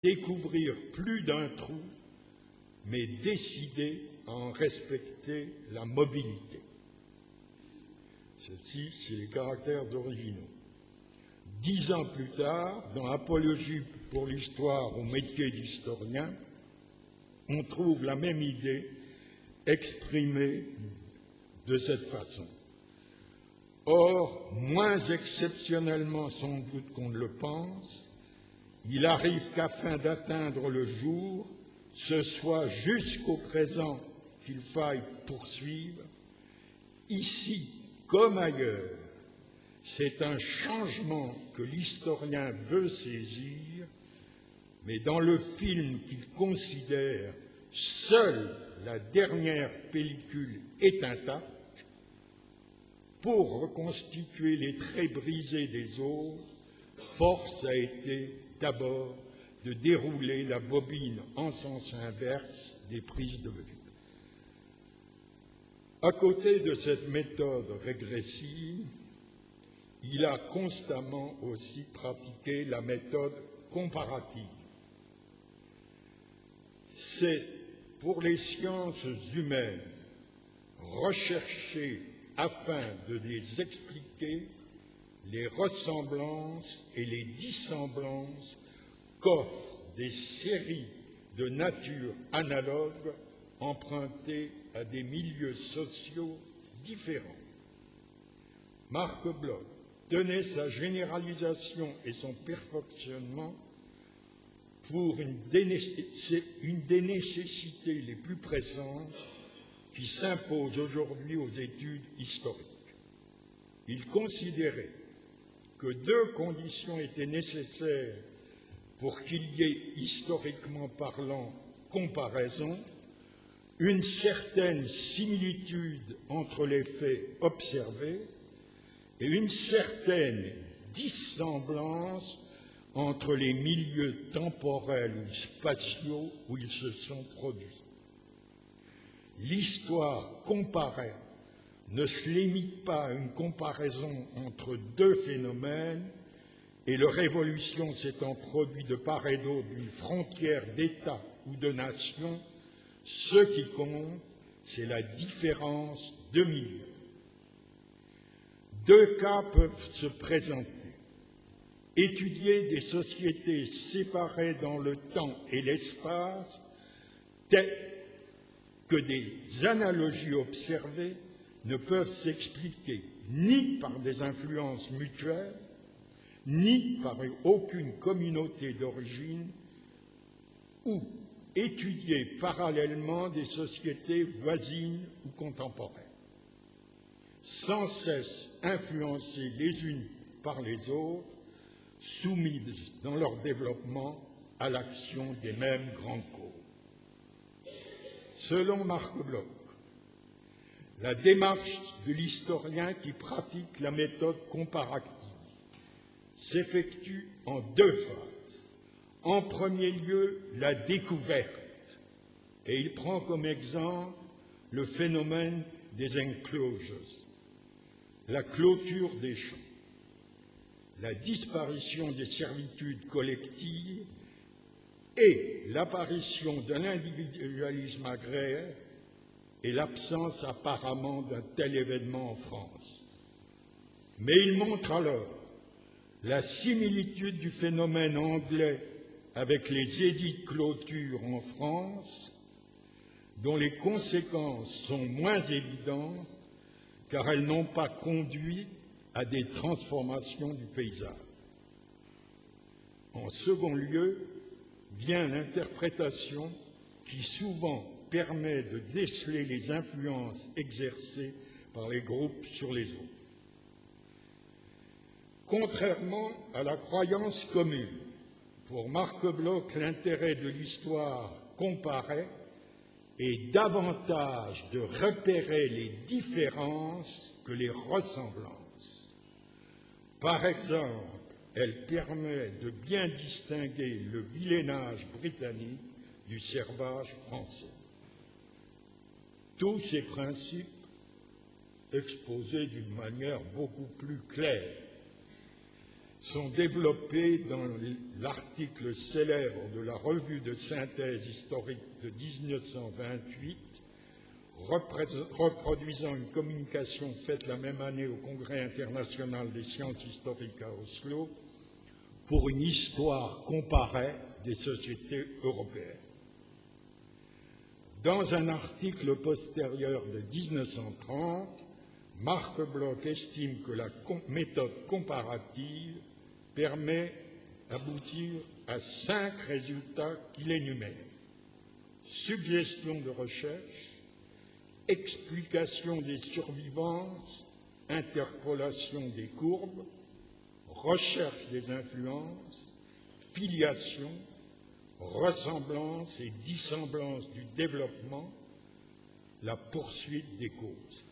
découvrir plus d'un trou, mais décider à en respecter la mobilité. Ceci, c'est les caractères originaux. 10 ans plus tard, dans Apologie pour l'histoire au métier d'historien, on trouve la même idée exprimée de cette façon. Or, moins exceptionnellement sans doute qu'on ne le pense, il arrive qu'afin d'atteindre le jour, ce soit jusqu'au présent qu'il faille poursuivre, ici comme ailleurs. C'est un changement que l'historien veut saisir, mais dans le film qu'il considère, seule la dernière pellicule est intacte. Pour reconstituer les traits brisés des autres, force a été d'abord de dérouler la bobine en sens inverse des prises de vue. À côté de cette méthode régressive, il a constamment aussi pratiqué la méthode comparative. C'est pour les sciences humaines rechercher afin de les expliquer les ressemblances et les dissemblances qu'offrent des séries de nature analogues empruntées à des milieux sociaux différents. Marc Bloch tenait sa généralisation et son perfectionnement pour une des nécessités les plus pressantes qui s'imposent aujourd'hui aux études historiques. Il considérait que 2 conditions étaient nécessaires pour qu'il y ait, historiquement parlant, comparaison, une certaine similitude entre les faits observés et une certaine dissemblance entre les milieux temporels ou spatiaux où ils se sont produits. L'histoire comparée ne se limite pas à une comparaison entre 2 phénomènes et leur évolution s'étant produite de part et d'autre d'une frontière d'État ou de nation, ce qui compte, c'est la différence de milieu. 2 cas peuvent se présenter. Étudier des sociétés séparées dans le temps et l'espace, telles que des analogies observées ne peuvent s'expliquer ni par des influences mutuelles, ni par aucune communauté d'origine, ou étudier parallèlement des sociétés voisines ou contemporaines, sans cesse influencées les unes par les autres, soumises dans leur développement à l'action des mêmes grands causes. Selon Marc Bloch, la démarche de l'historien qui pratique la méthode comparative s'effectue en 2 phases. En premier lieu, la découverte, et il prend comme exemple le phénomène des enclosures, la clôture des champs, la disparition des servitudes collectives et l'apparition d'un individualisme agraire et l'absence apparemment d'un tel événement en France. Mais il montre alors la similitude du phénomène anglais avec les édits de clôture en France, dont les conséquences sont moins évidentes car elles n'ont pas conduit à des transformations du paysage. En second lieu, vient l'interprétation qui souvent permet de déceler les influences exercées par les groupes sur les autres. Contrairement à la croyance commune, pour Marc Bloch, l'intérêt de l'histoire comparée est davantage de repérer les différences que les ressemblances. Par exemple, elle permet de bien distinguer le villénage britannique du servage français. Tous ces principes exposés d'une manière beaucoup plus claire. sont développées dans l'article célèbre de la revue de synthèse historique de 1928, reproduisant une communication faite la même année au Congrès international des sciences historiques à Oslo, pour une histoire comparée des sociétés européennes. Dans un article postérieur de 1930, Marc Bloch estime que la méthode comparative permet d'aboutir à 5 résultats qu'il énumère: suggestion de recherche, explication des survivances, interpolation des courbes, recherche des influences, filiation, ressemblance et dissemblance du développement, la poursuite des causes.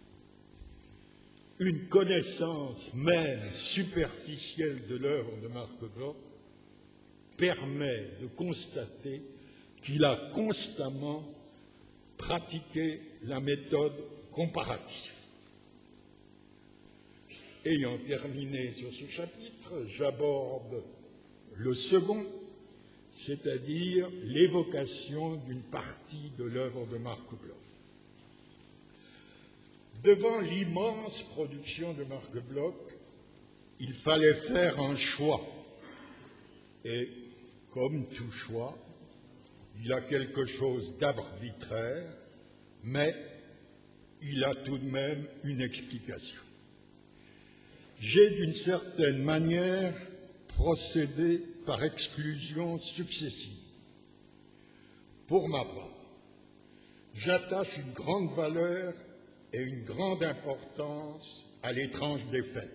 Une connaissance même superficielle de l'œuvre de Marc Bloch permet de constater qu'il a constamment pratiqué la méthode comparative. Ayant terminé sur ce chapitre, j'aborde le second, c'est-à-dire l'évocation d'une partie de l'œuvre de Marc Bloch. Devant l'immense production de Marc Bloch, il fallait faire un choix. Et comme tout choix, il a quelque chose d'arbitraire, mais il a tout de même une explication. J'ai d'une certaine manière procédé par exclusion successive. Pour ma part, j'attache une grande valeur et une grande importance à l'étrange défaite.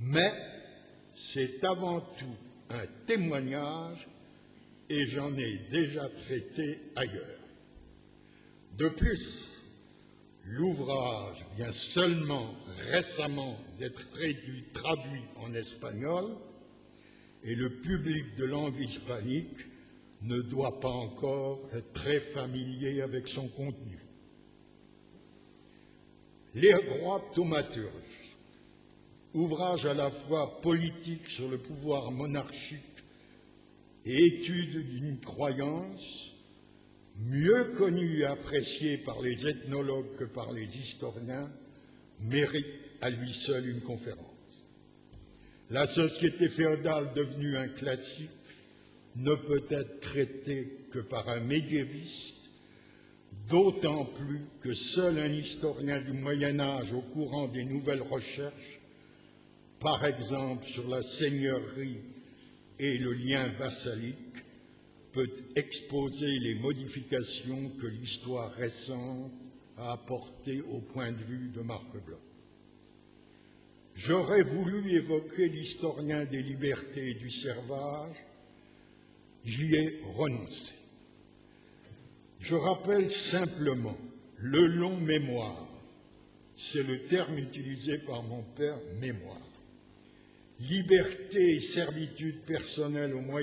Mais c'est avant tout un témoignage et j'en ai déjà traité ailleurs. De plus, l'ouvrage vient seulement récemment d'être traduit en espagnol et le public de langue hispanique ne doit pas encore être très familier avec son contenu. Les droits thaumaturges, ouvrage à la fois politique sur le pouvoir monarchique et étude d'une croyance, mieux connue et appréciée par les ethnologues que par les historiens, mérite à lui seul une conférence. La société féodale devenue un classique ne peut être traitée que par un médiéviste, d'autant plus que seul un historien du Moyen-Âge au courant des nouvelles recherches, par exemple sur la seigneurie et le lien vassalique, peut exposer les modifications que l'histoire récente a apportées au point de vue de Marc Bloch. J'aurais voulu évoquer l'historien des libertés et du servage, j'y ai renoncé. Je rappelle simplement le long mémoire, c'est le terme utilisé par mon père, mémoire. Liberté et servitude personnelle au Moyen